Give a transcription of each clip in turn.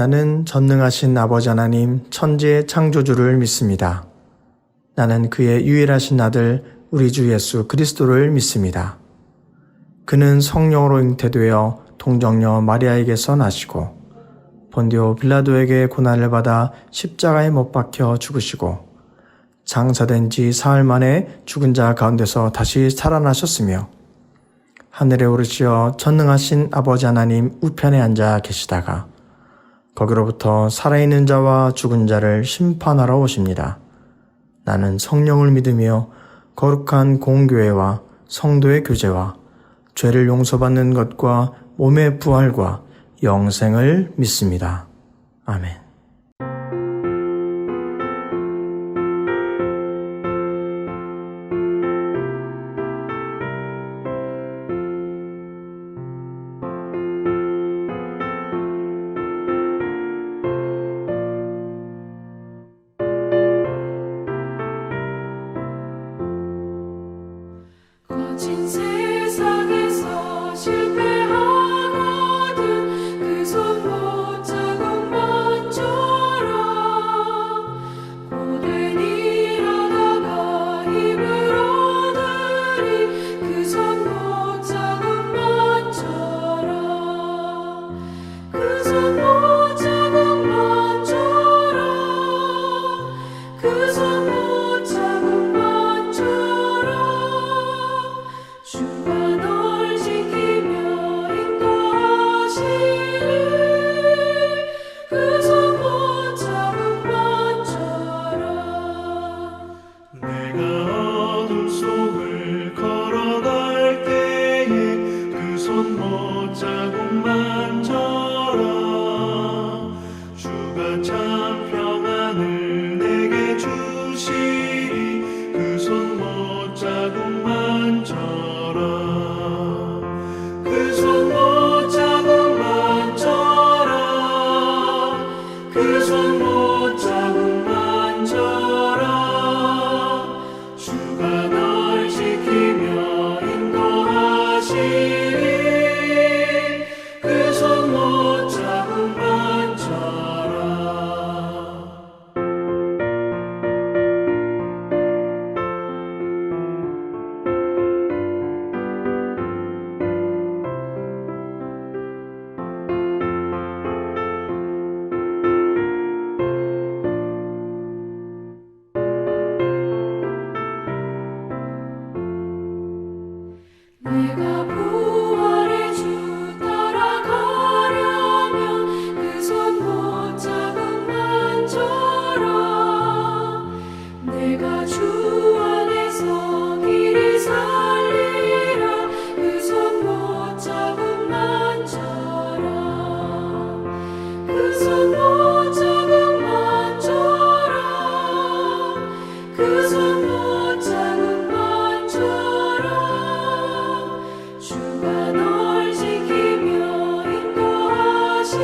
나는 전능하신 아버지 하나님 천지의 창조주를 믿습니다. 나는 그의 유일하신 아들 우리 주 예수 그리스도를 믿습니다. 그는 성령으로 잉태되어 동정녀 마리아에게서 나시고 본디오 빌라도에게 고난을 받아 십자가에 못 박혀 죽으시고 장사된 지 사흘 만에 죽은 자 가운데서 다시 살아나셨으며 하늘에 오르시어 전능하신 아버지 하나님 우편에 앉아 계시다가 거기로부터 살아있는 자와 죽은 자를 심판하러 오십니다. 나는 성령을 믿으며 거룩한 공교회와 성도의 교제와 죄를 용서받는 것과 몸의 부활과 영생을 믿습니다. 아멘. 거친 세상에서 실패하거든 그 손 못자국만처럼 고된 일하다가 힘을 얻으리 그 손 못자국만처럼 그 손 못자국만처럼 그 손 주가 널 지키며 인도하시리 그 손 못자국만처럼 내가 어둠 속을 걸어갈 때에 그 손 못자국만처럼 주가 참 평안을 내게 주시리 그 손 못자국만처럼 그 손 못자국만처럼 그 손 못자국만처럼 주가 널 지키며 인도하시리 그 손 못자국만처럼 내가 부활의 주 따라가려면 그 손 못자국만처럼 내가 주 안에서 길이 살리라 그 손 못자국만처럼 그 손 못자국만처럼 그 손 못자국만처럼 주가 널 지키며 인도하시리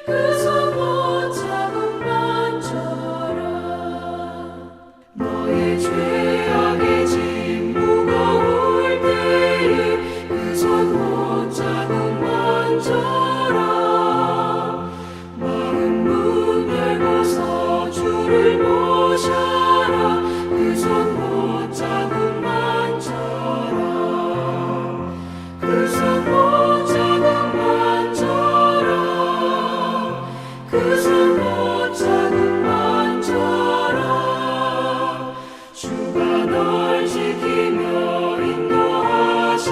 그 손 못자국만처럼 너의 죄악의 짐 무거울 때에 그 손 못자국만처럼 마음 문 열고서 주를 모셔라 그 손 못자국만처럼 그 손 못자국만처럼 그 손 못자국만처럼 주가 널 지키며 인도하시리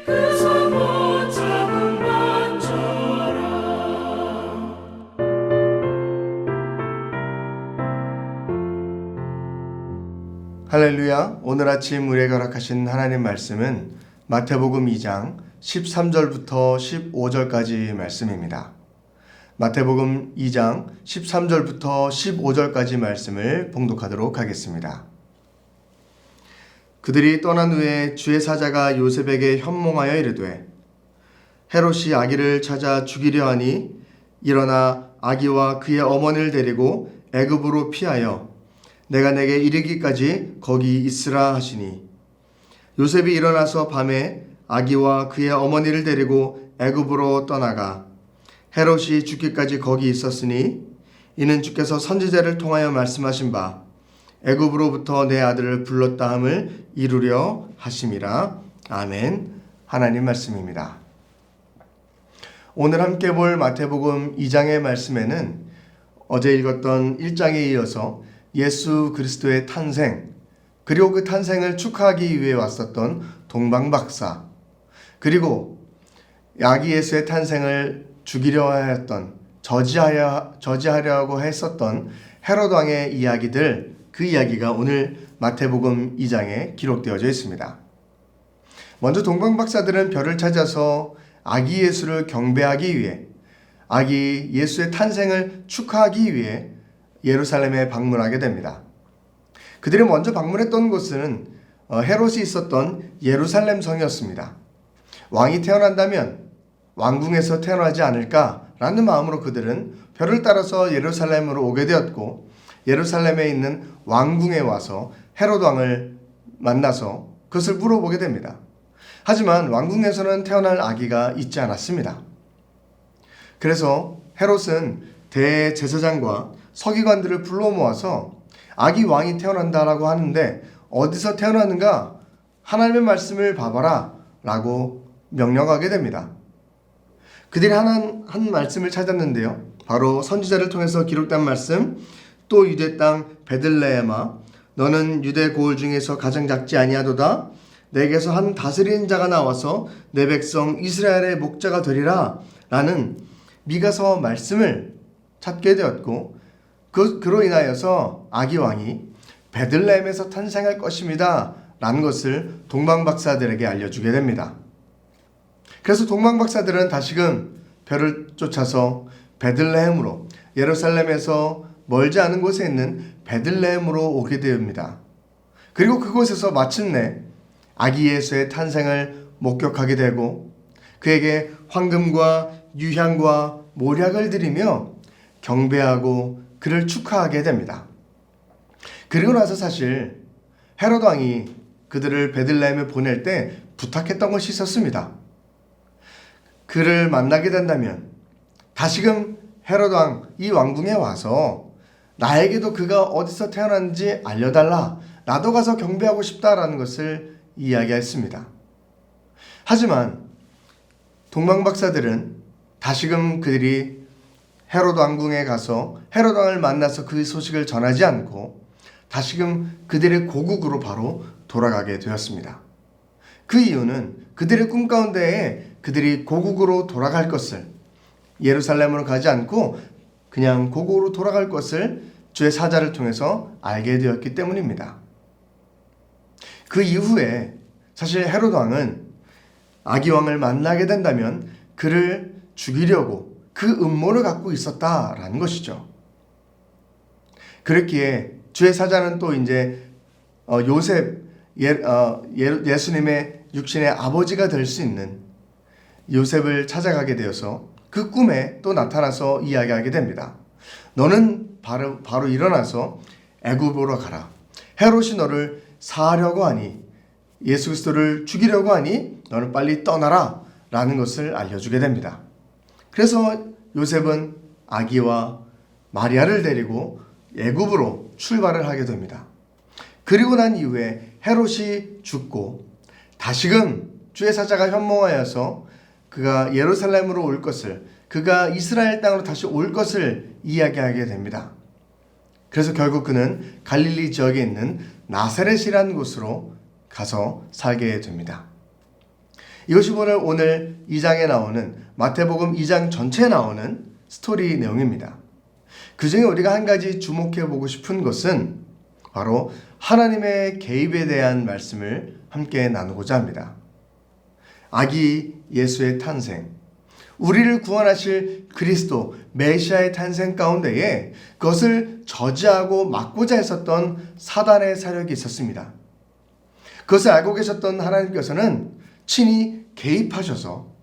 그 손 못자국만처럼 할렐루야. 오늘 아침 우리에게 허락하신 하나님 말씀은 마태복음 2장 13절부터 15절까지 말씀입니다. 마태복음 2장 13절부터 15절까지 말씀을 봉독하도록 하겠습니다. 그들이 떠난 후에 주의 사자가 요셉에게 현몽하여 이르되 헤롯이 아기를 찾아 죽이려 하니 일어나 아기와 그의 어머니를 데리고 애굽으로 피하여 내가 내게 이르기까지 거기 있으라 하시니 요셉이 일어나서 밤에 아기와 그의 어머니를 데리고 애굽으로 떠나가 헤롯이 죽기까지 거기 있었으니 이는 주께서 선지자를 통하여 말씀하신 바 애굽으로부터 내 아들을 불렀다 함을 이루려 하심이라. 아멘. 하나님 말씀입니다. 오늘 함께 볼 마태복음 2장의 말씀에는 어제 읽었던 1장에 이어서 예수 그리스도의 탄생, 그리고 그 탄생을 축하하기 위해 왔었던 동방박사, 그리고 아기 예수의 탄생을 죽이려 하였던, 저지하려고 했었던 헤롯 왕의 이야기들, 그 이야기가 오늘 마태복음 2장에 기록되어져 있습니다. 먼저 동방박사들은 별을 찾아서 아기 예수를 경배하기 위해, 아기 예수의 탄생을 축하하기 위해 예루살렘에 방문하게 됩니다. 그들이 먼저 방문했던 곳은 헤롯이 있었던 예루살렘 성이었습니다. 왕이 태어난다면 왕궁에서 태어나지 않을까라는 마음으로 그들은 별을 따라서 예루살렘으로 오게 되었고, 예루살렘에 있는 왕궁에 와서 헤롯 왕을 만나서 그것을 물어보게 됩니다. 하지만 왕궁에서는 태어날 아기가 있지 않았습니다. 그래서 헤롯은 대제사장과 서기관들을 불러 모아서 아기 왕이 태어난다라고 하는데 어디서 태어나는가? 하나님의 말씀을 봐봐라 라고 명령하게 됩니다. 그들이 한 말씀을 찾았는데요. 바로 선지자를 통해서 기록된 말씀, 또 유대 땅 베들레헴아 너는 유대 고을 중에서 가장 작지 아니하도다. 내게서 한 다스리는 자가 나와서 내 백성 이스라엘의 목자가 되리라 라는 미가서 말씀을 찾게 되었고, 그로 인하여서 아기 왕이 베들레헴에서 탄생할 것입니다 라는 것을 동방박사들에게 알려주게 됩니다. 그래서 동방박사들은 다시금 별을 쫓아서 베들레헴으로, 예루살렘에서 멀지 않은 곳에 있는 베들레헴으로 오게 됩니다. 그리고 그곳에서 마침내 아기 예수의 탄생을 목격하게 되고 그에게 황금과 유향과 모략을 드리며 경배하고 그를 축하하게 됩니다. 그리고 나서 사실 헤롯 왕이 그들을 베들레헴에 보낼 때 부탁했던 것이 있었습니다. 그를 만나게 된다면 다시금 헤롯 왕, 이 왕궁에 와서 나에게도 그가 어디서 태어났는지 알려달라. 나도 가서 경배하고 싶다라는 것을 이야기했습니다. 하지만 동방박사들은 다시금 그들이 헤롯 왕궁에 가서 헤롯 왕을 만나서 그 소식을 전하지 않고 다시금 그들의 고국으로 바로 돌아가게 되었습니다. 그 이유는 그들의 꿈 가운데에 그들이 고국으로 돌아갈 것을, 예루살렘으로 가지 않고 그냥 고국으로 돌아갈 것을 주의 사자를 통해서 알게 되었기 때문입니다. 그 이후에 사실 헤롯 왕은 아기 왕을 만나게 된다면 그를 죽이려고 그 음모를 갖고 있었다라는 것이죠. 그랬기에 주의 사자는 또 이제 요셉, 예수님의 육신의 아버지가 될 수 있는 요셉을 찾아가게 되어서 그 꿈에 또 나타나서 이야기하게 됩니다. 너는 바로 일어나서 애굽으로 가라. 헤롯이 너를 사하려고 하니, 예수 그리스도를 죽이려고 하니 너는 빨리 떠나라 라는 것을 알려주게 됩니다. 그래서 요셉은 아기와 마리아를 데리고 애굽으로 출발을 하게 됩니다. 그리고 난 이후에 헤롯이 죽고 다시금 주의 사자가 현몽하여서 그가 예루살렘으로 올 것을, 그가 이스라엘 땅으로 다시 올 것을 이야기하게 됩니다. 그래서 결국 그는 갈릴리 지역에 있는 나사렛이라는 곳으로 가서 살게 됩니다. 이것이 오늘 2장에 나오는, 마태복음 2장 전체에 나오는 스토리 내용입니다. 그 중에 우리가 한 가지 주목해 보고 싶은 것은 바로 하나님의 개입에 대한 말씀을 함께 나누고자 합니다. 아기 예수의 탄생, 우리를 구원하실 그리스도 메시아의 탄생 가운데에 그것을 저지하고 막고자 했었던 사단의 세력이 있었습니다. 그것을 알고 계셨던 하나님께서는 친히 개입하셔서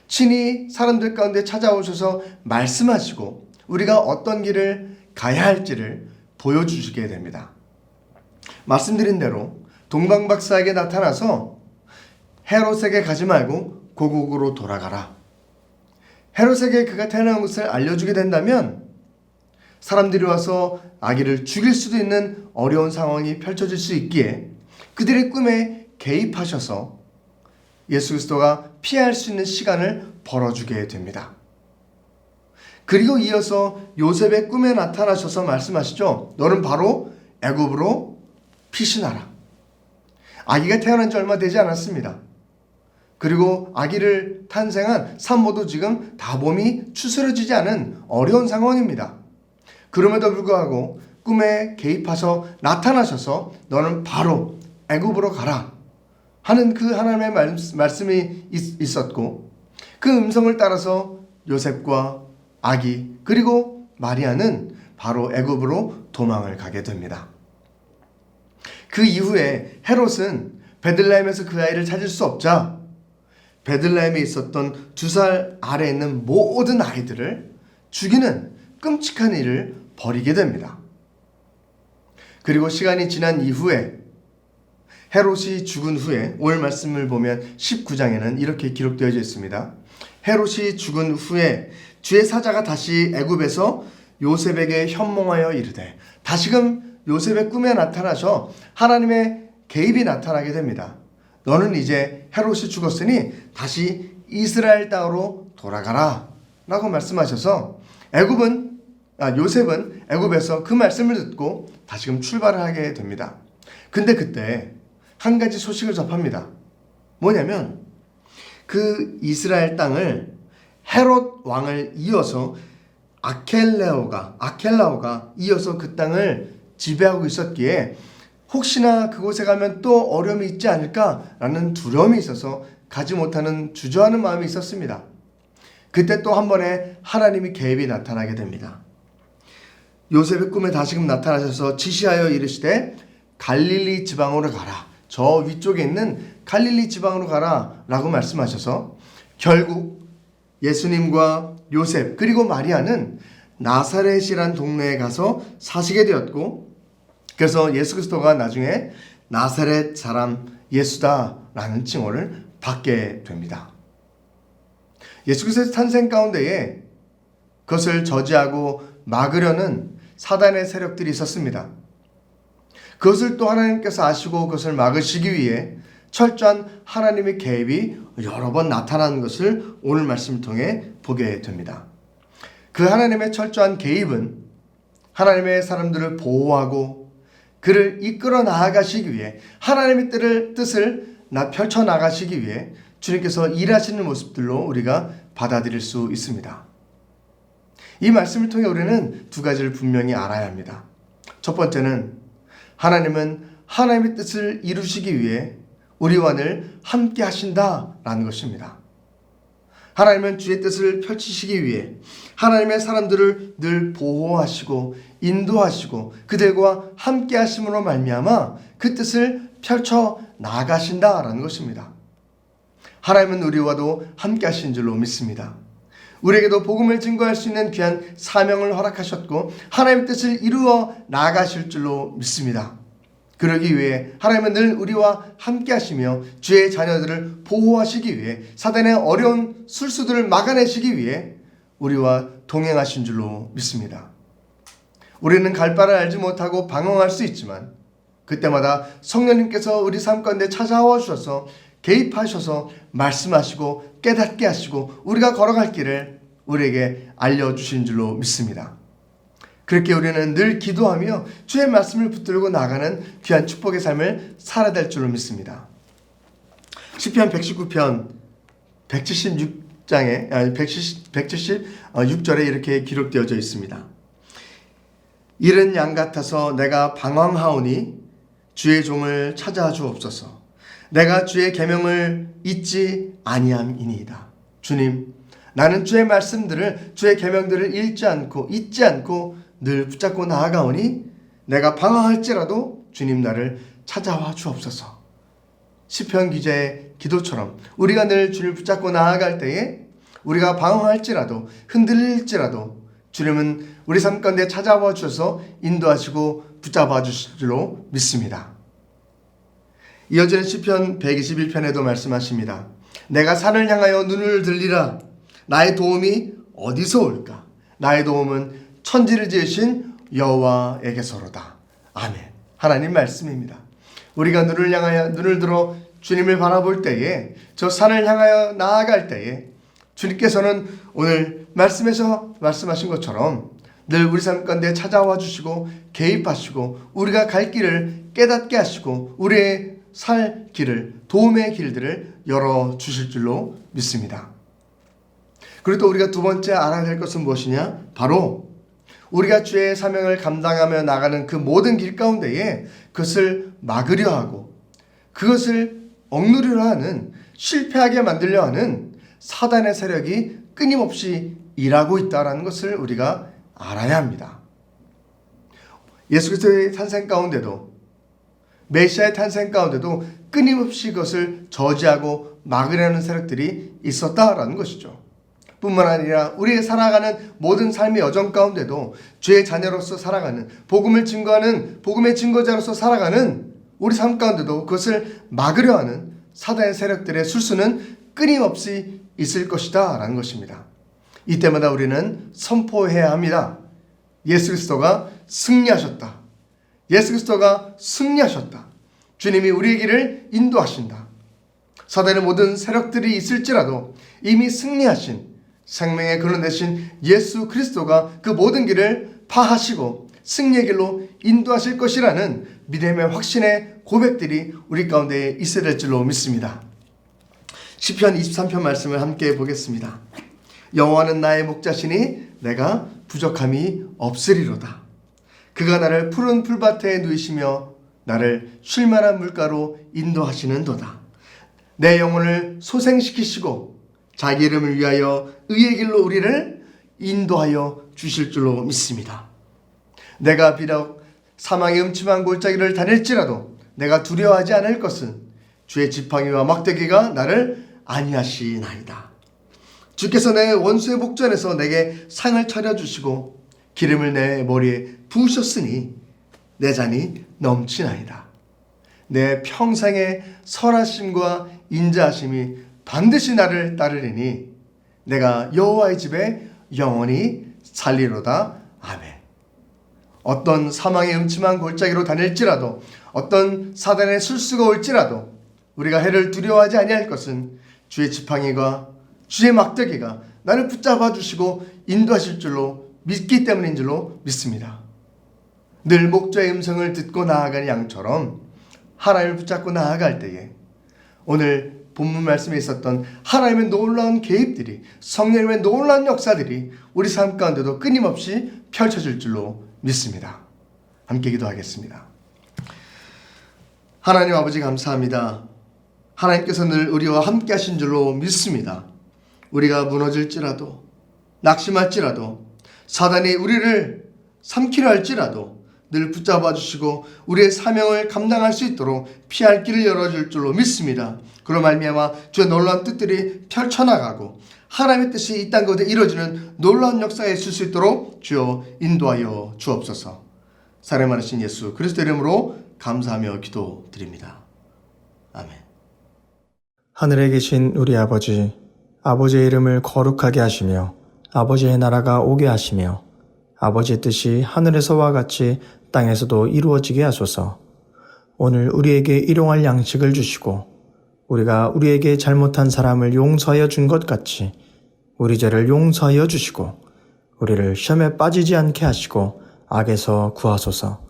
친히 사람들 가운데 찾아오셔서 말씀하시고 우리가 어떤 길을 가야 할지를 보여주시게 됩니다. 말씀드린 대로 동방박사에게 나타나서 헤롯에게 가지 말고 고국으로 돌아가라. 헤롯에게 그가 태어난 것을 알려주게 된다면 사람들이 와서 아기를 죽일 수도 있는 어려운 상황이 펼쳐질 수 있기에 그들의 꿈에 개입하셔서 예수 그리스도가 피할 수 있는 시간을 벌어주게 됩니다. 그리고 이어서 요셉의 꿈에 나타나셔서 말씀하시죠. 너는 바로 애굽으로 피신하라. 아기가 태어난 지 얼마 되지 않았습니다. 그리고 아기를 탄생한 산모도 지금 다 몸이 추스러지지 않은 어려운 상황입니다. 그럼에도 불구하고 꿈에 개입하셔서 나타나셔서 너는 바로 애굽으로 가라 하는 그 하나님의 말씀이 있었고 그 음성을 따라서 요셉과 아기 그리고 마리아는 바로 애굽으로 도망을 가게 됩니다. 그 이후에 헤롯은 베들레헴에서 그 아이를 찾을 수 없자 베들레헴에 있었던 2살 아래에 있는 모든 아이들을 죽이는 끔찍한 일을 벌이게 됩니다. 그리고 시간이 지난 이후에 헤롯이 죽은 후에 오늘 말씀을 보면 19장에는 이렇게 기록되어 있습니다. 헤롯이 죽은 후에 주의 사자가 다시 애굽에서 요셉에게 현몽하여 이르되 다시금 요셉의 꿈에 나타나셔 하나님의 개입이 나타나게 됩니다. 너는 이제 헤롯이 죽었으니 다시 이스라엘 땅으로 돌아가라 라고 말씀하셔서 요셉은 애굽에서 그 말씀을 듣고 다시금 출발을 하게 됩니다. 근데 그때 한 가지 소식을 접합니다. 뭐냐면 그 이스라엘 땅을 헤롯 왕을 이어서 아켈라오가 이어서 그 땅을 지배하고 있었기에 혹시나 그곳에 가면 또 어려움이 있지 않을까라는 두려움이 있어서 가지 못하는 주저하는 마음이 있었습니다. 그때 또 한 번에 하나님이 개입이 나타나게 됩니다. 요셉의 꿈에 다시금 나타나셔서 지시하여 이르시되 갈릴리 지방으로 가라. 저 위쪽에 있는 갈릴리 지방으로 가라 라고 말씀하셔서 결국 예수님과 요셉 그리고 마리아는 나사렛이란 동네에 가서 사시게 되었고 그래서 예수 그리스도가 나중에 나사렛 사람 예수다라는 칭호를 받게 됩니다. 예수 그리스도의 탄생 가운데에 그것을 저지하고 막으려는 사단의 세력들이 있었습니다. 그것을 또 하나님께서 아시고 그것을 막으시기 위해 철저한 하나님의 개입이 여러 번 나타나는 것을 오늘 말씀을 통해 보게 됩니다. 그 하나님의 철저한 개입은 하나님의 사람들을 보호하고 그를 이끌어 나아가시기 위해 하나님의 뜻을 펼쳐 나가시기 위해 주님께서 일하시는 모습들로 우리가 받아들일 수 있습니다. 이 말씀을 통해 우리는 두 가지를 분명히 알아야 합니다. 첫 번째는 하나님은 하나님의 뜻을 이루시기 위해 우리와 늘 함께 하신다라는 것입니다. 하나님은 주의 뜻을 펼치시기 위해 하나님의 사람들을 늘 보호하시고 인도하시고 그들과 함께 하심으로 말미암아 그 뜻을 펼쳐 나가신다라는 것입니다. 하나님은 우리와도 함께 하신 줄로 믿습니다. 우리에게도 복음을 증거할 수 있는 귀한 사명을 허락하셨고 하나님의 뜻을 이루어 나가실 줄로 믿습니다. 그러기 위해 하나님은 늘 우리와 함께 하시며 주의 자녀들을 보호하시기 위해 사단의 어려운 술수들을 막아내시기 위해 우리와 동행하신 줄로 믿습니다. 우리는 갈 바를 알지 못하고 방황할 수 있지만 그때마다 성령님께서 우리 삶 가운데 찾아와 주셔서 개입하셔서 말씀하시고 깨닫게 하시고 우리가 걸어갈 길을 우리에게 알려주신 줄로 믿습니다. 그렇게 우리는 늘 기도하며 주의 말씀을 붙들고 나가는 귀한 축복의 삶을 살아야 될 줄로 믿습니다. 시편 119편 176절에 이렇게 기록되어져 있습니다. 이른 양 같아서 내가 방황하오니 주의 종을 찾아 주옵소서. 내가 주의 계명을 잊지 아니함이니이다. 주님, 나는 주의 말씀들을 주의 계명들을 잊지 않고 늘 붙잡고 나아가오니 내가 방황할지라도 주님 나를 찾아와 주옵소서. 시편 기자의 기도처럼 우리가 늘 주를 붙잡고 나아갈 때에 우리가 방황할지라도 흔들릴지라도 주님은 우리 삶 가운데 찾아와 주셔서 인도하시고 붙잡아 주실 줄로 믿습니다. 이어지는 시편 121편에도 말씀하십니다. 내가 산을 향하여 눈을 들리라. 나의 도움이 어디서 올까? 나의 도움은 천지를 지으신 여호와에게서로다. 아멘. 하나님 말씀입니다. 우리가 눈을 들어 주님을 바라볼 때에, 저 산을 향하여 나아갈 때에 주님께서는 오늘 말씀에서 말씀하신 것처럼 늘 우리 삶 가운데 찾아와 주시고 개입하시고 우리가 갈 길을 깨닫게 하시고 우리의 살 길을, 도움의 길들을 열어주실 줄로 믿습니다. 그리고 또 우리가 두 번째 알아야 될 것은 무엇이냐? 바로 우리가 주의 사명을 감당하며 나가는 그 모든 길 가운데에 그것을 막으려 하고 그것을 억누르려 하는, 실패하게 만들려 하는 사단의 세력이 끊임없이 일하고 있다는 것을 우리가 알아야 합니다. 예수 그리스도의 탄생 가운데도, 메시아의 탄생 가운데도 끊임없이 그것을 저지하고 막으려는 세력들이 있었다라는 것이죠. 뿐만 아니라 우리의 살아가는 모든 삶의 여정 가운데도 주의 자녀로서 살아가는, 복음을 증거하는 복음의 증거자로서 살아가는 우리 삶 가운데도 그것을 막으려 하는 사단의 세력들의 술수는 끊임없이 있을 것이다 라는 것입니다. 이때마다 우리는 선포해야 합니다. 예수 그리스도가 승리하셨다. 예수 그리스도가 승리하셨다. 주님이 우리의 길을 인도하신다. 사단의 모든 세력들이 있을지라도 이미 승리하신, 생명의 근원 되신 예수 그리스도가 그 모든 길을 파하시고 승리의 길로 인도하실 것이라는 믿음의 확신의 고백들이 우리 가운데 있어야 될 줄로 믿습니다. 시편 23편 말씀을 함께 보겠습니다. 여호와는 나의 목자시니 내가 부족함이 없으리로다. 그가 나를 푸른 풀밭에 누이시며 나를 쉴만한 물가로 인도하시는도다. 내 영혼을 소생시키시고 자기 이름을 위하여 의의 길로 우리를 인도하여 주실 줄로 믿습니다. 내가 비록 사망의 음침한 골짜기를 다닐지라도 내가 두려워하지 않을 것은 주의 지팡이와 막대기가 나를 안위하시나이다. 주께서 내 원수의 복전에서 내게 상을 차려주시고 기름을 내 머리에 부으셨으니 내 잔이 넘치나이다. 내 평생의 선하심과 인자하심이 반드시 나를 따르리니 내가 여호와의 집에 영원히 살리로다. 아멘. 어떤 사망의 음침한 골짜기로 다닐지라도, 어떤 사단의 술수가 올지라도 우리가 해를 두려워하지 아니할 것은 주의 지팡이가, 주의 막대기가 나를 붙잡아 주시고 인도하실 줄로 믿기 때문인 줄로 믿습니다. 늘 목자의 음성을 듣고 나아가는 양처럼 하나님을 붙잡고 나아갈 때에 오늘 본문 말씀에 있었던 하나님의 놀라운 개입들이, 성령님의 놀라운 역사들이 우리 삶 가운데도 끊임없이 펼쳐질 줄로 믿습니다. 함께 기도하겠습니다. 하나님 아버지 감사합니다. 하나님께서 늘 우리와 함께 하신 줄로 믿습니다. 우리가 무너질지라도, 낙심할지라도, 사단이 우리를 삼키려 할지라도 늘 붙잡아 주시고 우리의 사명을 감당할 수 있도록 피할 길을 열어줄 줄로 믿습니다. 그로 말미암아 주의 놀라운 뜻들이 펼쳐나가고 하나님의 뜻이 이 땅 가운데 이루어지는 놀라운 역사에 있을 수 있도록 주여 인도하여 주옵소서. 사랑 많으신 예수 그리스도 이름으로 감사하며 기도드립니다. 아멘. 하늘에 계신 우리 아버지, 아버지의 이름을 거룩하게 하시며 아버지의 나라가 오게 하시며 아버지의 뜻이 하늘에서와 같이 땅에서도 이루어지게 하소서. 오늘 우리에게 일용할 양식을 주시고 우리가 우리에게 잘못한 사람을 용서하여 준 것 같이 우리 죄를 용서하여 주시고 우리를 시험에 빠지지 않게 하시고 악에서 구하소서.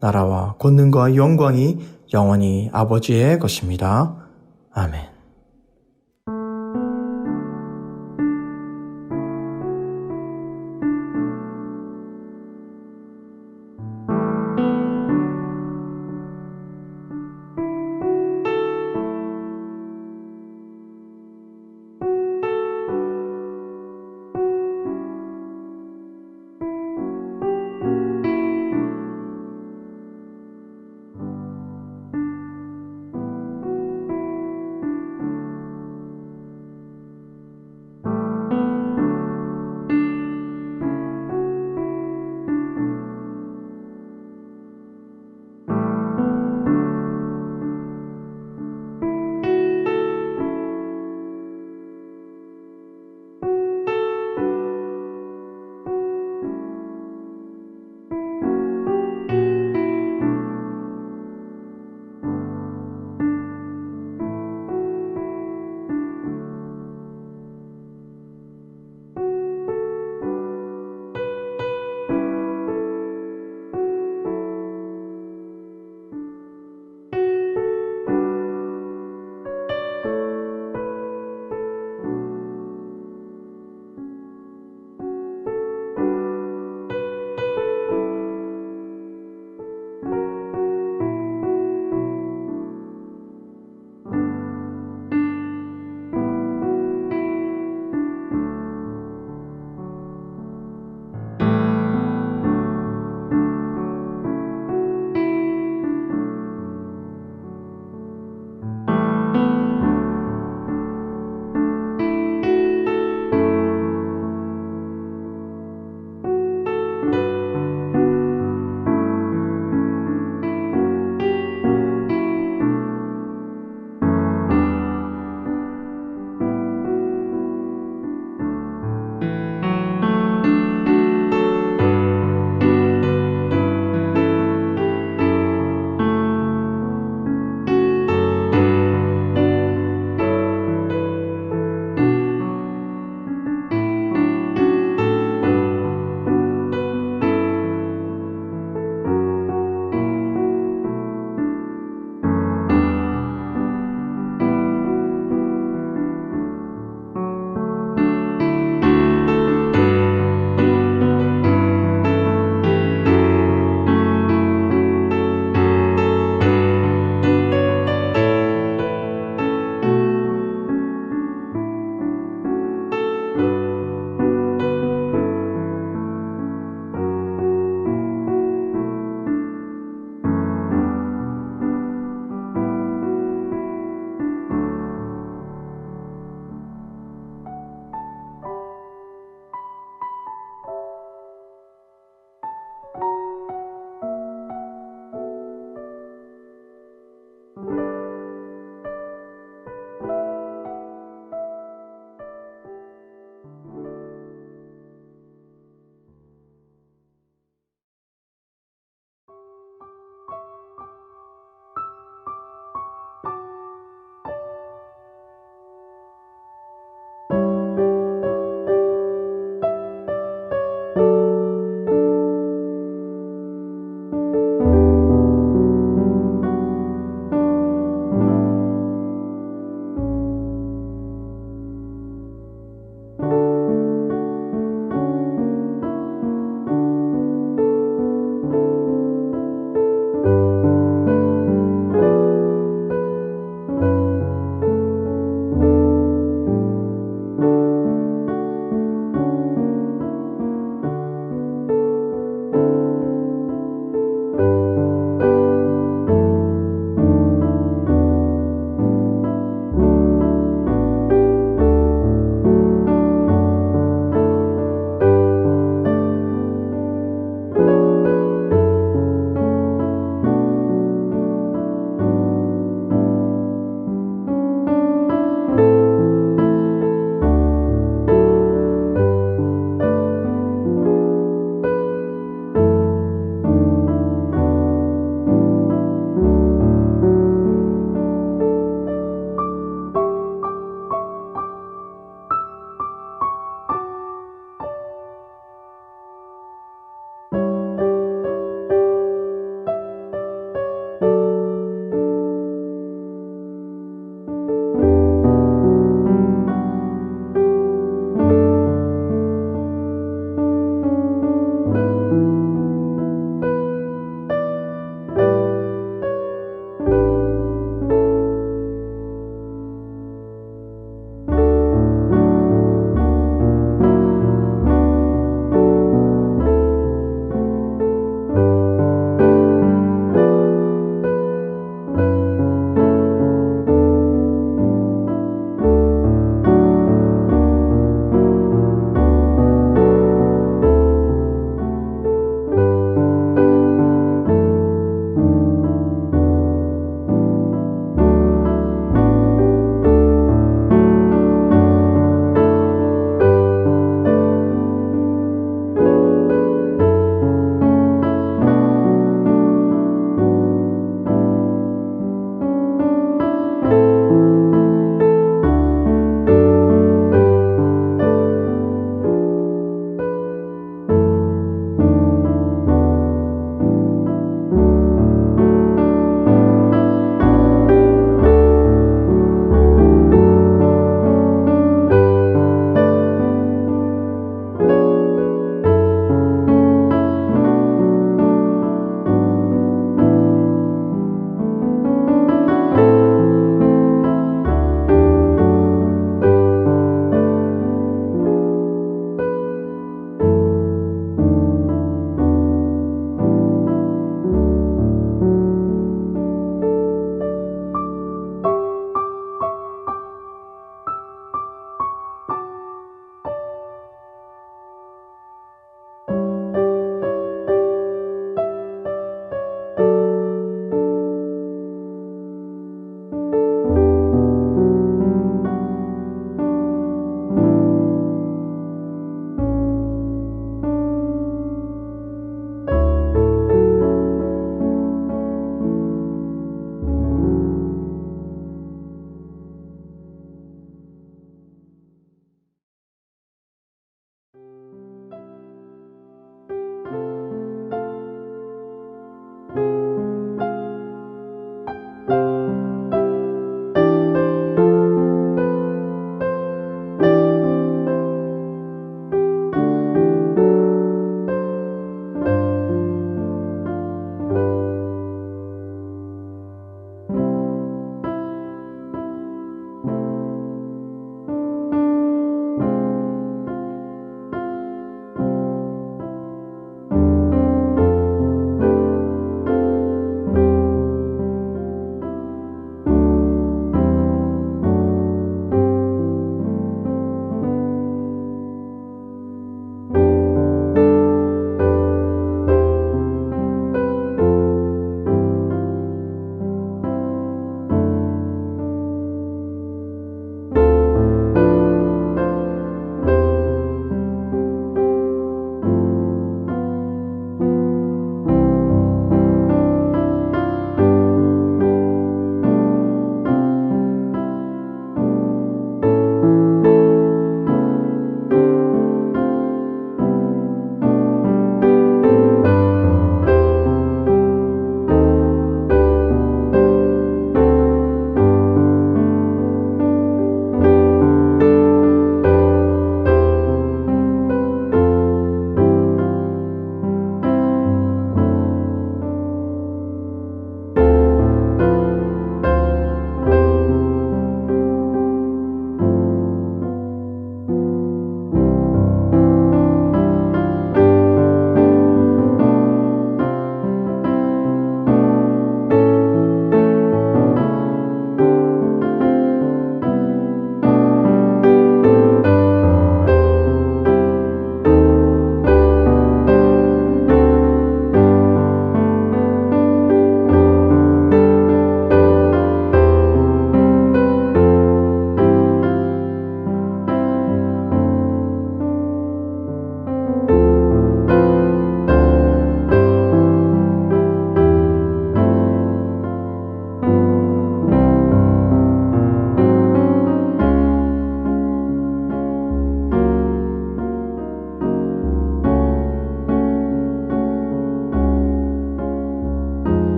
나라와 권능과 영광이 영원히 아버지의 것입니다. 아멘.